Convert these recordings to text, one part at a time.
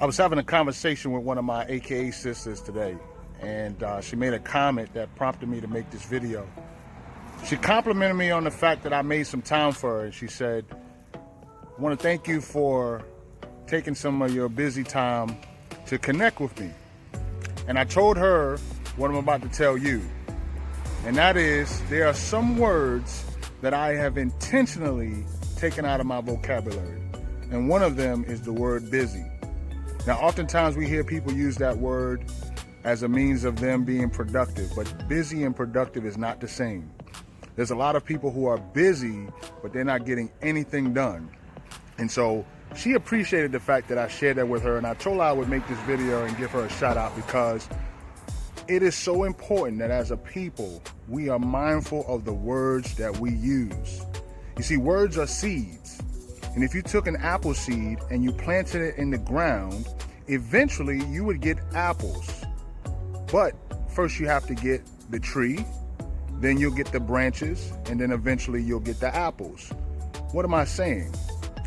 I was having a conversation with one of my AKA sisters today, and she made a comment that prompted me to make this video. She complimented me on the fact that I made some time for her, and she said, I want to thank you for taking some of your busy time to connect with me. And I told her what I'm about to tell you, and that is there are some words that I have intentionally taken out of my vocabulary, and one of them is the word busy. Now, oftentimes we hear people use that word as a means of them being productive, but busy and productive is not the same. There's a lot of people who are busy, but they're not getting anything done. And so she appreciated the fact that I shared that with her, and I told her I would make this video and give her a shout out because it is so important that as a people, we are mindful of the words that we use. You see, words are seeds. And if you took an apple seed and you planted it in the ground, eventually you would get apples. But first you have to get the tree, then you'll get the branches, and then eventually you'll get the apples. What am I saying?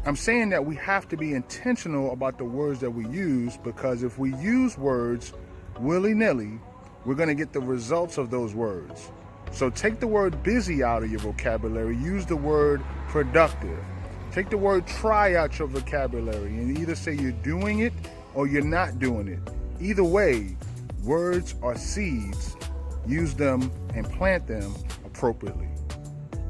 I'm saying that we have to be intentional about the words that we use, because if we use words willy-nilly, we're going to get the results of those words. So take the word busy out of your vocabulary, use the word productive. Take the word try out your vocabulary and either say you're doing it or you're not doing it. Either way, words are seeds. Use them and plant them appropriately.